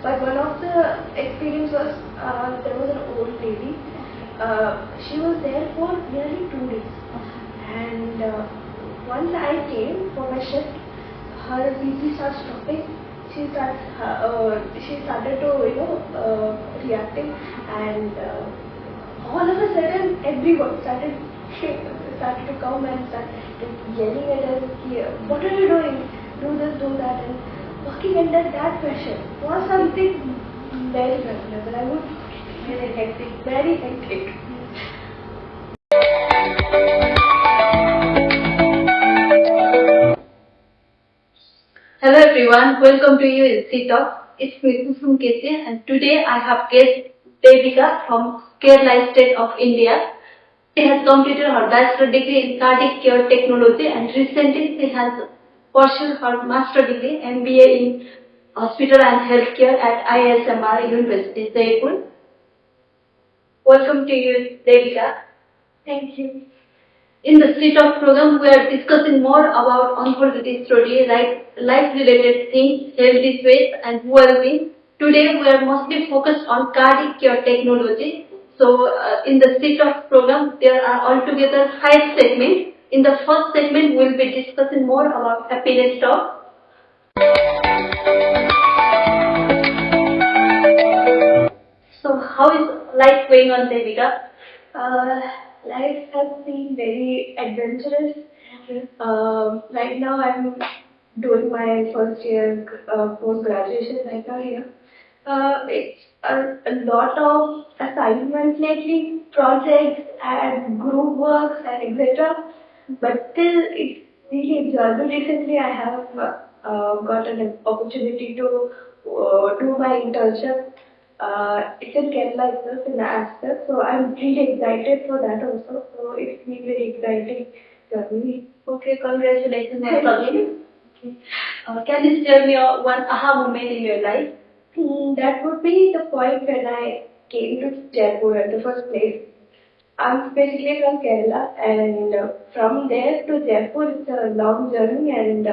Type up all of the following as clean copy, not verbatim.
But one of the experience was there was an old lady. She was there for nearly 2 days, and once I came for my shift, her BP starts dropping. She started to reacting, and all of a sudden everyone started to come and started yelling at us, what are you doing? Do this, do that, and working under that pressure was something very memorable. I would very hectic, very hectic. Hello everyone, welcome to you in SheTalks. It's me Kusum and today I have guest Devika from Kerala State of India. She has completed her bachelor degree in cardiac care technology and recently she has pursued her master degree MBA in hospital and healthcare at ISMR University, Jaipur. Welcome to you, Devika. Thank you. In the SheTalks program, we are discussing more about oncology study, like life-related things, healthy weight, and well-being. Today, we are mostly focused on cardiac care technology. So, in the SheTalks program, there are altogether 5 segments. In the first segment, we will be discussing more about happiness talk. So, how is life going on, Devika? Life has been very adventurous. Right now I'm doing my first year post-graduation right now here. It's a lot of assignments lately, projects and group works and etc. But still it's really enjoyable. Recently I have got an opportunity to do my internship. It's in Kerala itself in Aster, so I'm really excited for that also. So it's been very exciting journey. Okay, congratulations once again. Okay. Can you tell me one aha moment in your life? That would be the point when I came to Jaipur at the first place. I'm basically from Kerala, and from there to Jaipur it's a long journey, and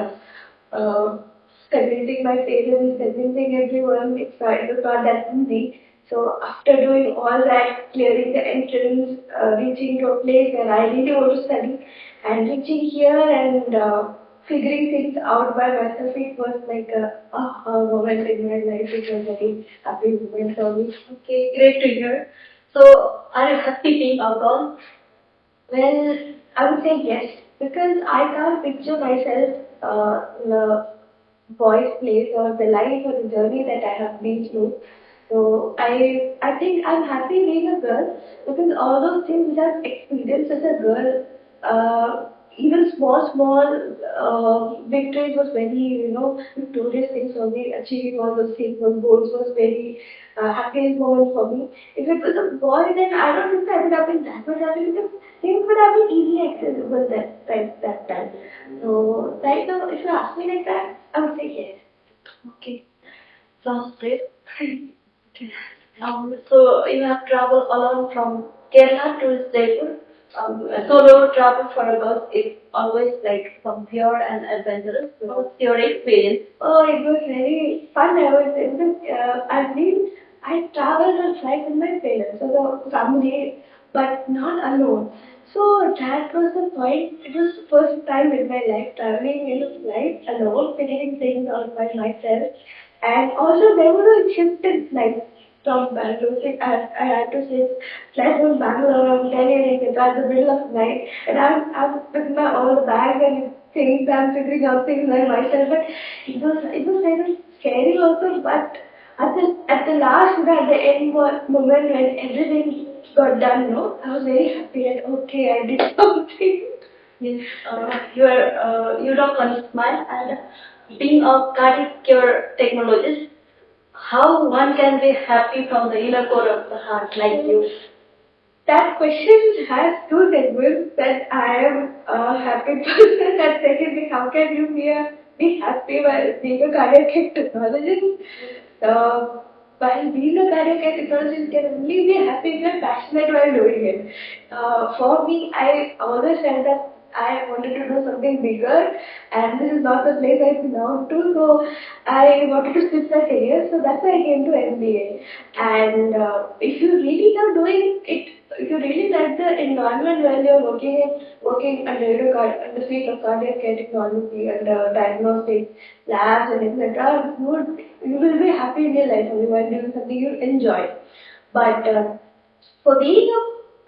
convincing my parents, convincing everyone, it was not that easy. So after doing all that, clearing the entrance, reaching to a place where I really want to study, and reaching here and figuring things out by myself, it was like a moment in my life. It was a very happy moment for me. Okay, great to hear. So, are you happy being outdoors? Well, I would say yes, because I can't picture myself in a boy's place or the life or the journey that I have been through. So I think I'm happy being a girl because all those things which I've experienced as a girl, even small victories was very victorious things for me. Achieving all those things, those goals was very happiest moment for me. If it was a boy, then I don't think I would have been that much happy because things would have been easily accessible that time. So right now, if you ask me like that, I would say yes. Okay, sounds great. So you have traveled alone from Kerala to Jaipur. Solo travel for a girl is always like some fear and adventurous. What's your experience? Oh, it was very fun. I was in I traveled on flight with my parents, so the family, but not alone. So that was the point. It was the first time in my life traveling in a flight alone, figuring things out by myself. And also there was a shifted flight from Bangalore. I had to fly from Bangalore around 10 a.m. It was the middle of the night, and I'm with my all the bags and things. I'm figuring out things by myself. But it was kind of scary also. But at the last, at the end moment when everything got done, no, I was very happy that okay, I did something. Yes, you don't want to smile and being a cardiac care technologist, how one can be happy from the inner core of the heart like you? That question has two segments that I am a happy person and secondly, how can you be happy while being a cardiac technologist? While being a cardiac technologist, you can only be happy if you're passionate while doing it. For me, I always felt that I wanted to do something bigger, and this is not the place I belong to. So I wanted to switch my career. So that's why I came to MBA. And if you really love doing it, if you really like the environment where you're working under the field of cardiac care technology and diagnostic labs and etc., you will be happy in your life only while doing something you enjoy. But for being a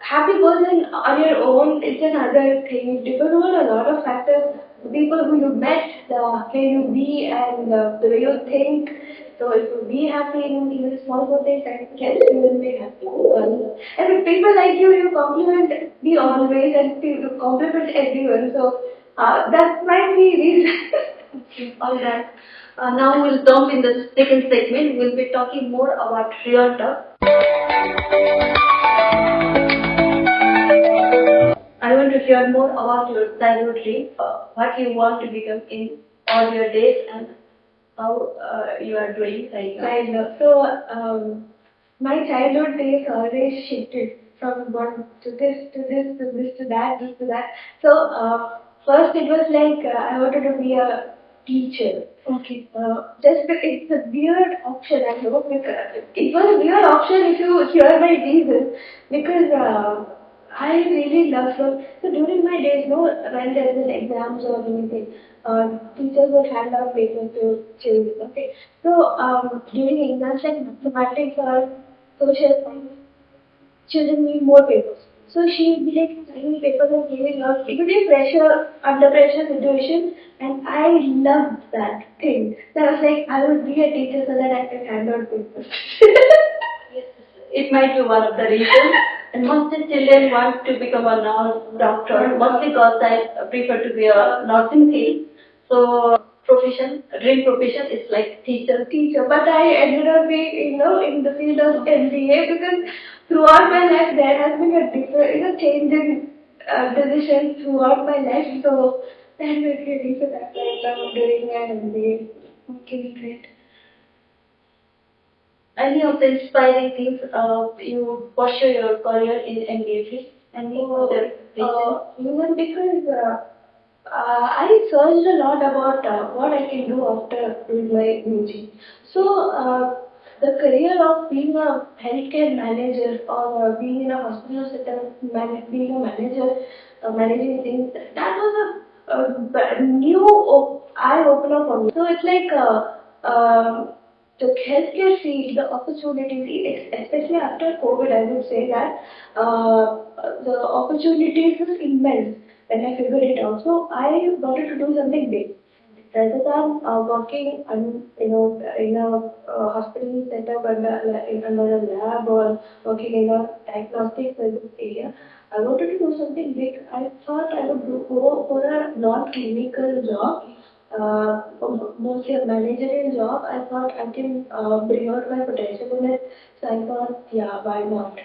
happy person on your own, it's another thing. It depends on a lot of factors. The people who you met, the way you be, and the way you think. So if you be happy in even small things, I guess you will be happy. And if people like you, you compliment me always, and you compliment everyone. So that might be reason. Okay, all right. Now we'll jump in the second segment. We'll be talking more about real talk. I want to hear more about your childhood dream, what you want to become in all your days, and how you are doing right now. Kind of. So, my childhood days always shifted from one to this, to this, to this, to that, this to that. So, first it was like I wanted to be a teacher. Okay. Just it's a weird option, I know, because it was a weird option if you hear my reason, because I really love so during my days, no, when there is an exams or anything, teachers would hand out papers to children. Okay, so during exams like mathematics or social science, children need more papers. So she would be like signing papers and giving out. It would be pressure, under pressure situation, and I loved that thing. So I was like, I would be a teacher so that I can hand out papers. Yes, it might be one of the reasons. And mostly children want to become a nurse, doctor, mostly because I prefer to be a nursing field. So dream profession is like teacher. But I ended up being, in the field of MBA because throughout my life there has been a different, change in decision throughout my life. So that was the reason that I'm doing an MBA. Okay, great. Any of the inspiring things you pursue your career in MBA field? Any other reason? Because I searched a lot about what I can do after doing my UG. So the career of being a healthcare manager or being in a hospital setup, being a manager, managing things, that was a new eye opener for me. So it's like the healthcare field, the opportunities, especially after COVID, I would say that the opportunities is immense when I figured it out. So I wanted to do something big. Rather than working in a hospital setup under a lab or working in a diagnostic service area, I wanted to do something big. I thought I would go for a non-clinical job, mostly a managerial job. I thought I can bring out my potential in it. So I thought, yeah, why not?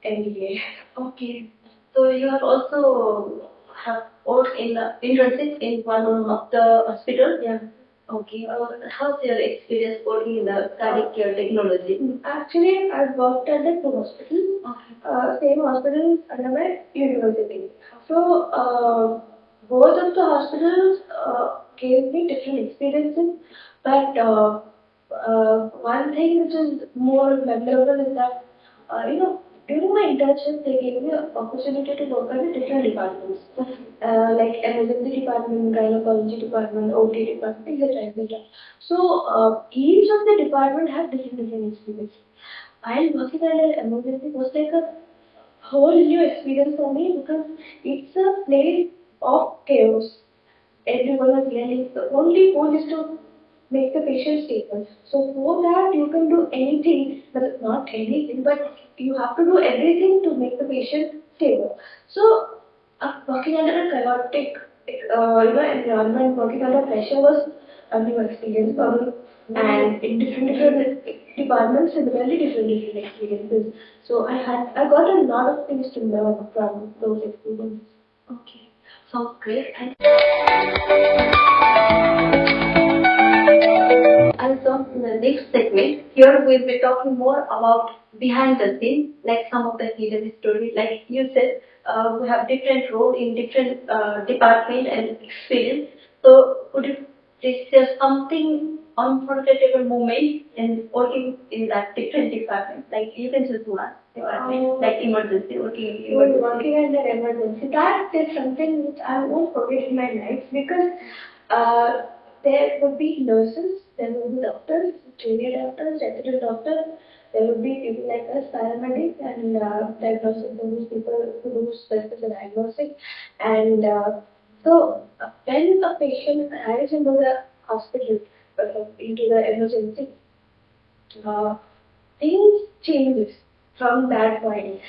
MBA. Okay. So you have also have worked in internship in one of the hospitals. Yeah. Okay. How's your experience working in the cardiac care technology? Actually, I've worked at the two hospitals, same hospitals under my university. So, both of the hospitals gave me different experiences, but one thing which is more memorable is that, during my internship, they gave me an opportunity to work at the different departments, like emergency department, gynecology department, OT department, etc. etc. So each of the department have different experiences. While working at an emergency was like a whole new experience for me because it's a place of chaos. Everyone is yelling. The only goal is to make the patient stable. So for that you can do anything, but not anything, but you have to do everything to make the patient stable. So working under a chaotic environment, working under pressure was a new experience for me. And in different departments, similarly different experiences. So I got a lot of things to learn from those experiences. Okay. Sounds great. And I'll jump in the next segment. Here we'll be talking more about behind the scenes, like some of the hidden stories. Like you said, who have different role in different department and experience. So would you please share something unforgettable moment in working in that different department? Like you can choose one department, like emergency, Working in an emergency. That is something which I won't forget in my life because there would be nurses, there would be doctors, junior doctors, resident doctors. There would be people like us, paramedics, and diagnostic those people who do specific diagnostic. And when a patient arrives into the hospital, into the emergency, things changes from that point.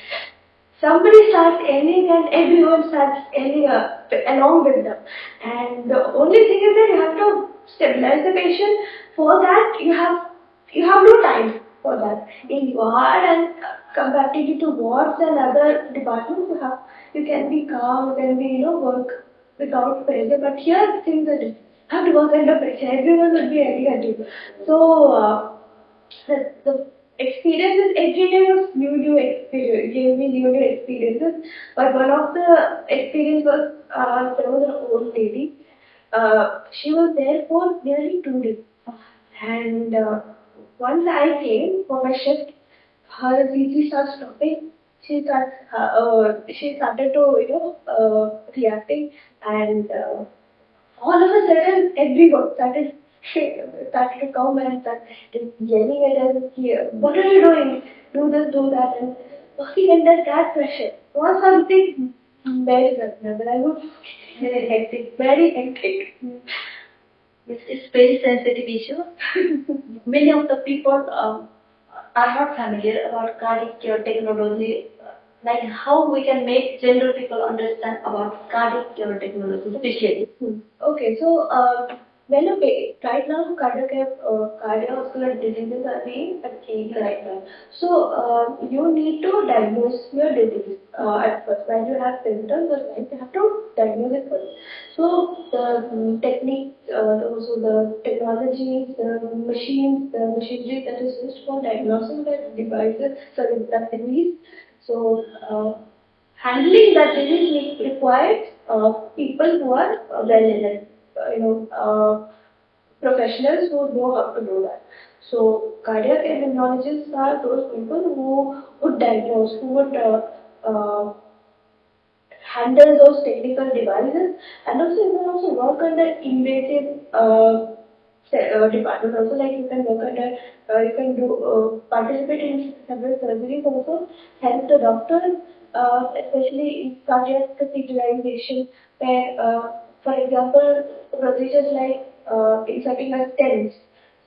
Somebody starts yelling and everyone starts yelling along with them. And the only thing is that you have to stabilize the patient. For that, you have no time for that. In ward and comparatively to wards and other departments, you can be calm, you can be work without pressure. But here things are different. You have to work under pressure. Everyone will be yelling at you. So. The experiences every day was new experience, gave me new experiences. But one of the experience was there was an old lady. She was there for nearly 2 days, and once I came for my shift, her BP starts stopping. She started to reacting, and all of a sudden everyone started to come and started yelling at us here. What are you doing? Do this, do that, and working under that pressure was something very personal. I would very hectic, very hectic. It's very sensitive issue. Many of the people are not familiar about cardiac care technology. Like how we can make general people understand about cardiac care technology, especially. Okay, so right now cardiovascular diseases are being achieved right now. So you need to diagnose your disease at first. When you have symptoms or signs, you have to diagnose it first. So the techniques, also the technologies, the machines, the machinery that is used for diagnosing the devices, sorry, the disease. So handling that disease requires people who are well-learned, professionals who know how to do that. So cardiac endocrinologists are those people who would diagnose, who would handle those technical devices, and also you can also work under invasive department also, like you can work under you can do participate in several surgeries also, help the doctor especially in cardiac catheterization, where for example procedures like inserting a stent.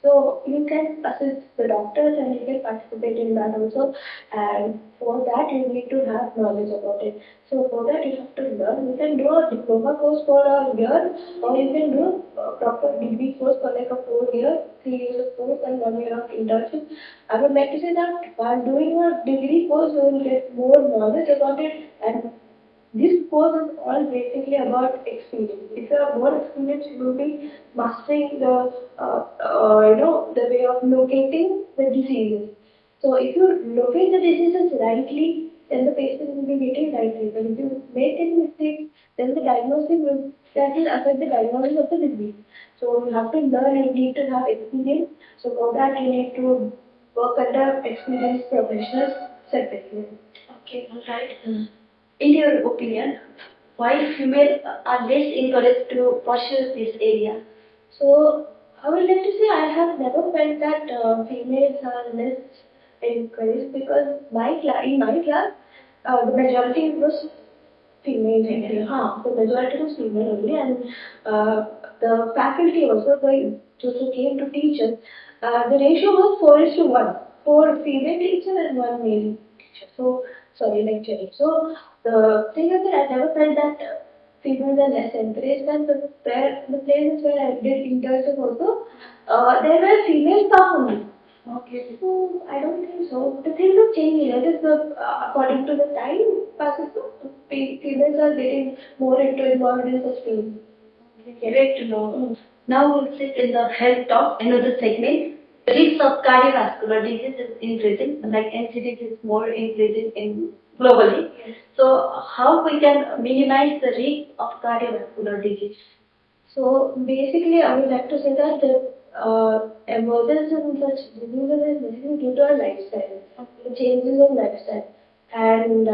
So you can assist the doctors and you can participate in that also, and for that you need to have knowledge about it. So for that you have to learn. You can do a diploma course for a year, or you can do a proper degree course for like a 4 year, 3 years of course and 1 year of internship. I would like to say that while doing a degree course you will get more knowledge about it, and this course is all basically about experience. If you are more experienced, you will be mastering the way of locating the diseases. So if you locate the diseases rightly, then the patient will be getting right treatment. If you make any mistakes, then the diagnosis will that will affect the diagnosis of the disease. So you have to learn. You need to have experience. So for that you need to work under experienced professionals separately. Okay, all right. In your opinion, why females are less encouraged to pursue this area? So I would like to say I have never felt that females are less encouraged, because in my class the majority was female only. The majority was female only, and the faculty also, those who came to teach us, the ratio was 4:1, 4 female teachers and 1 male teacher. So sorry, lecturer. So the thing is that I never felt that females are less encouraged, and the places where I did internship also, there were female staff only. Okay. So I don't think so. The things are changing. It is according to the time passes, females are getting more involved in such fields. Great to know. Now we'll sit in the health talk, another segment. The risk of cardiovascular disease is increasing, like NCDs is more increasing in globally. So how we can minimize the risk of cardiovascular disease? So basically, I would like to say that the emergence in such diseases is basically due to our lifestyle, the changes in lifestyle, and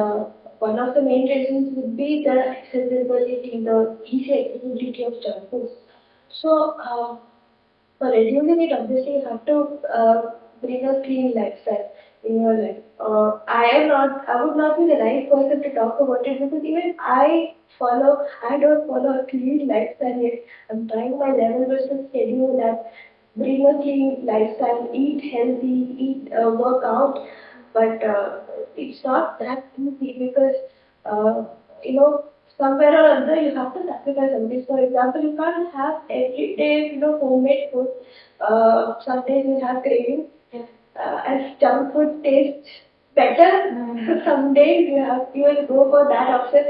one of the main reasons would be the accessibility, the easy accessibility of junk food. So for reducing it, obviously, you have to bring a clean lifestyle in your life. I would not be the right person to talk about it because even I don't follow a clean lifestyle yet. I'm trying my level best to schedule that, bring a clean lifestyle, eat healthy, work out, but it's not that easy because you know, somewhere or other you have to sacrifice something. For example, you can't have every day, homemade food. Some days you have cravings, as junk food tastes better. Some days you will go for that option.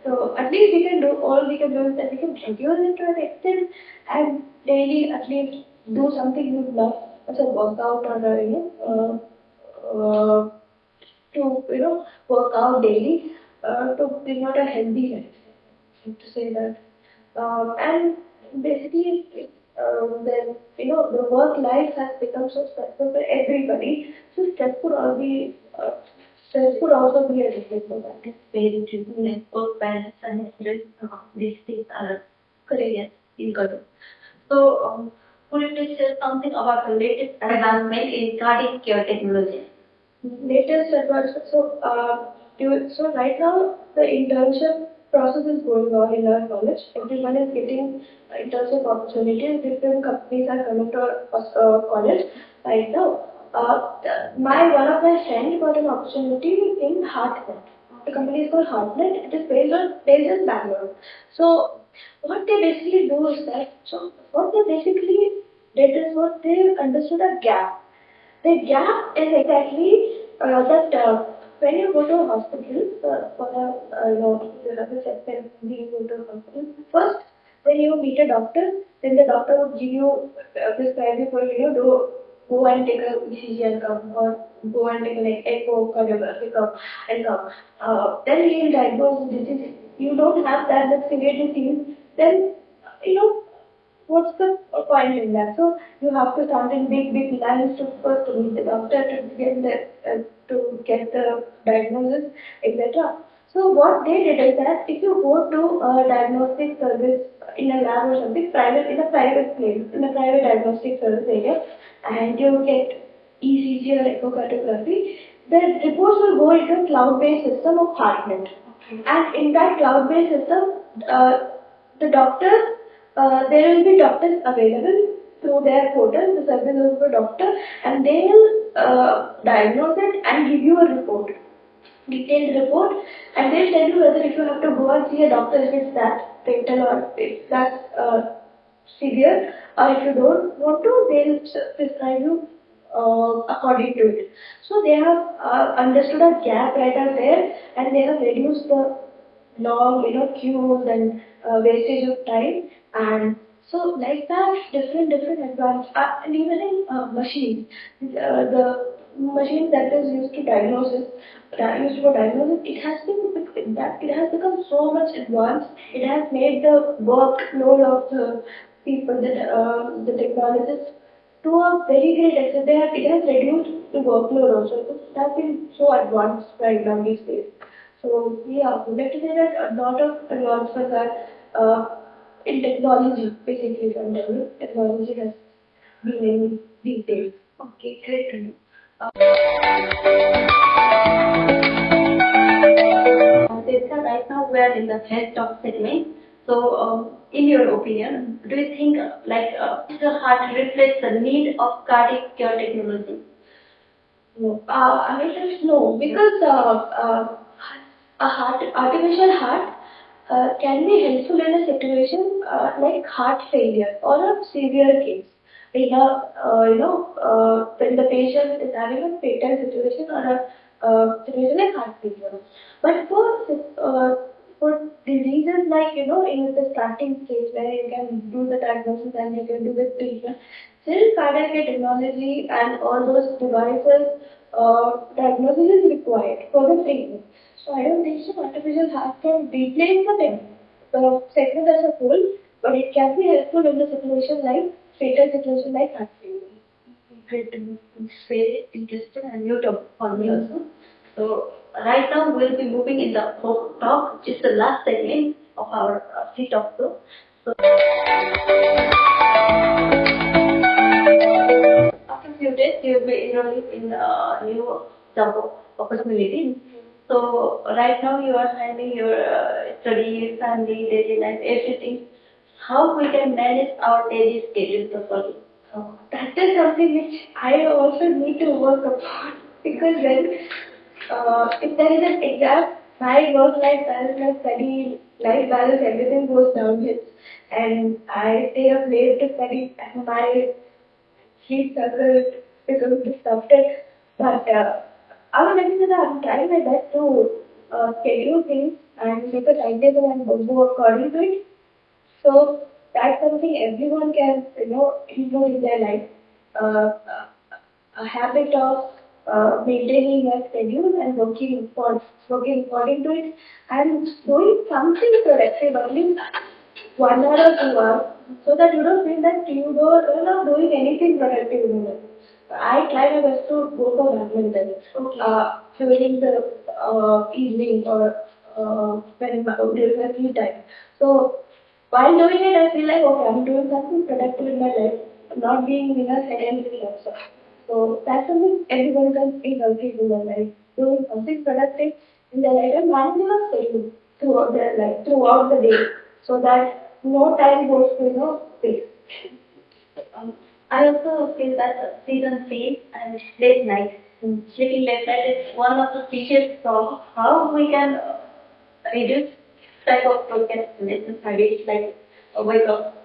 So at least all we can do is that we can reduce it to an extent and daily at least do something you love, as a workout or work out daily to bring out a healthy life. To say that, and basically, then the work life has become so stressful for everybody. So stress could also be a reason for that. It's very true. Like work balance and stress, these things are correct. In control. So, could you please share something about the latest advancement in cardiac care technology? Latest advancement. So right now the internship process is going on in our college. Everyone is getting internship opportunities. Different companies are coming to our college right now. My one of my friends got an opportunity in HeartNet. The company is called HeartNet. It is based in Bangalore. So what they basically do is that, what they basically did is, what they understood a gap. The gap is exactly that when you go to a hospital for you have a chest pain, you go to a hospital. First, when you meet a doctor, then the doctor would give you prescribe you for go and take a ECG and come, or go and take an echo cardiography and come. Then he will diagnose the disease. You don't have that severe disease, then you know what's the point in that? So you have to stand in big lines to first to meet the doctor to get the diagnosis, etc. So what they did is that if you go to a diagnostic service in a lab or something private, in a private place, in a private diagnostic service area, and you get ECG or echocardiography, the reports will go into a cloud-based system of HeartNet. And in that cloud-based system, the doctors, there will be doctors available through their portal, the service of a doctor, and they will diagnose it and give you a report, detailed report, and they'll tell you whether if you have to go and see a doctor if it's that fatal or if that's severe, or if you don't want to, they'll prescribe you according to it. So they have understood a gap right out there, and they have reduced the long, queues and wastage of time, and so like that, different advanced, and even in machines, the machine that is used for diagnosis, it has become so much advanced. It has made the workload of the people, the technologists, to a very great extent. It has reduced the workload also. It has been so advanced right now these days. So yeah, we like to say that a lot of advancements are in technology, basically from technology has been in these days. Okay, great to know. Devika, right now we are in the health talk segment. So, in your opinion, do you think the heart reflects the need of cardiac care technology? No, I mean there's no, because artificial heart can be helpful in a situation like heart failure or a severe case. In when the patient is having a fatal situation or a situation like heart failure. But for diseases like in the starting stage where you can do the diagnosis and you can do the treatment, still cardiac technology and all those devices diagnosis is required for the treatment. So I don't think so artificial heart can replace the segment as a whole, but it can be helpful in the situation like fatal situation like heart failure. Great to say interesting and new topic for me also. So right now we'll be moving in the folk talk, which is the last segment of our SheTalks show. So after few days you'll be enrolling in a new job opportunity. So right now you are handling your studies, family, daily life, everything. How we can manage our daily schedule properly? That is something which I also need to work upon because when if there is an exam, my work life balance, my study life balance, everything goes downhill, and I stay up late to study, and my sleep cycle becomes disrupted. But other than that, I'm trying my best to schedule things and make a timetable and go according to it. So that's something everyone can, include in their life. A habit of maintaining a schedule and working according to it and doing something productive, at least 1 hour or 2 hours, so that you don't feel that you're not doing anything productive in it. I try my best to go for badminton during the evening or when during my free time. So while doing it, I feel like okay, I'm doing something productive in my life, not being sedentary also. So that's something everyone can be healthy in their life, doing something productive in their life and managing a schedule throughout their life, throughout the day, so that no time goes to waste. I also feel that season sleep and late night. Sleeping late night is one of the features of how we can reduce type of procrastination habits like wake up,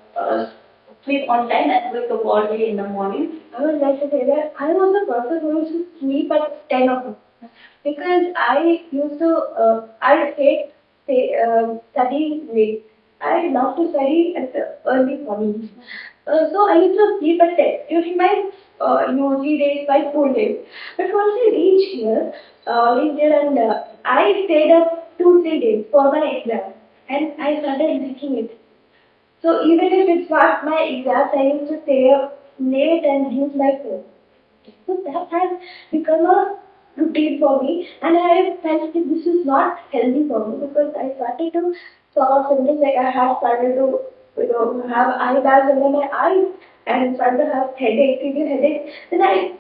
sleep on time and wake up early in the morning. I would like to say that I was a person who used to sleep at 10 o'clock because I hate studying late. I love to study at the early mornings. So I used to sleep at 10 during my UG days, my school days. But once I reached here and I stayed up 2-3 days for my exam and I started liking it. So even if it's not my exams, I used to stay up late and use my phone. So that has become a routine for me, and I felt that this is not healthy for me because I started to saw something like I have started to have eye bags under my eyes and started to have headache, severe headache. Then I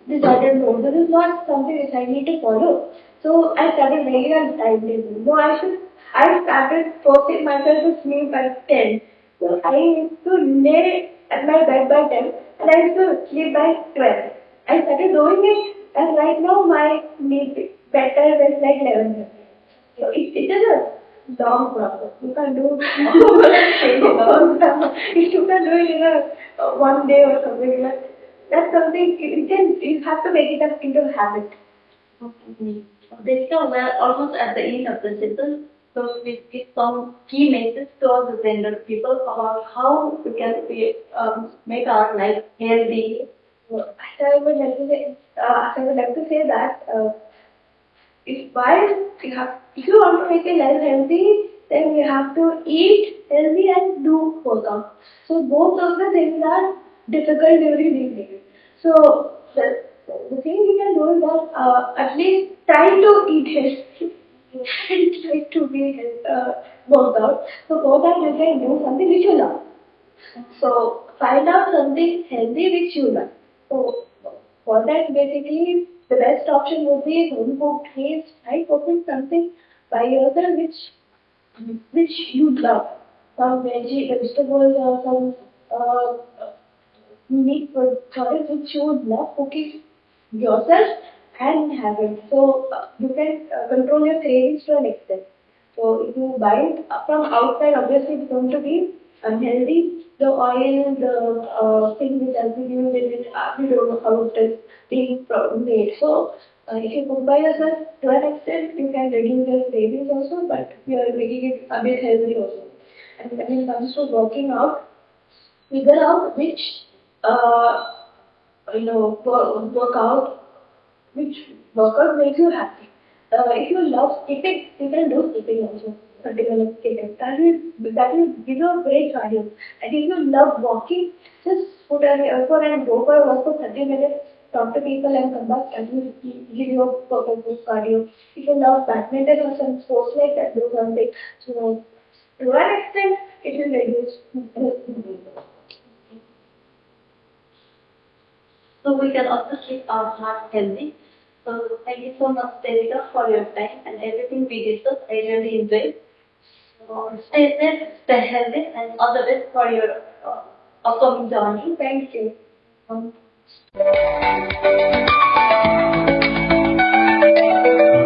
decided no, this is not something which I need to follow. So I started making a timetable. No, I started forcing myself to sleep at 10. So I used to lay at my bed by 10 and I used to sleep by 12. I started doing it and right now my sleep better is like 11. So it is a long process. You can do if you can do it in a 1 day or something like that. That's something you have to make it into a habit. Devika, we are almost at the end of the session. So we give some key messages to all the gender people about how we can make our life healthy. I would like to say that if you want to make your life healthy, then you have to eat healthy and do workout. So both of the things are difficult during these days. So the thing we can do is that at least try to eat healthy and try to be worked out. So for that you can do something which you love. So find out something healthy which you like. So for that basically the best option would be home cooked meals. Try cooking something by yourself which you love. Some vegetables or some meat food choice which you would love cooking yourself and have it. So you can control your cravings to an extent. So if you buy it from outside, obviously it's going to be unhealthy. The oil, the thing which has been used in it, we don't know how it is being made. So if you cook by yourself to an extent, you can reduce your cravings also, but you are making it a bit healthy also. And when it comes to working out, figure out which workout which workout makes you happy. If you love skipping, you can do skipping also. 30 minutes skipping. That will give you a great cardio. And if you love walking, just put an earphone and go for a walk for 30 minutes. Talk to people and come back and will give you a perfect good cardio. If you love badminton or some sports like that, do something. So to an extent, it will reduce. So we can also keep our heart healthy. So thank you so much, Devika, for your time and everything we discussed. I really enjoyed. So stay safe, stay healthy, and all the best for your upcoming journey. Thank you. Um,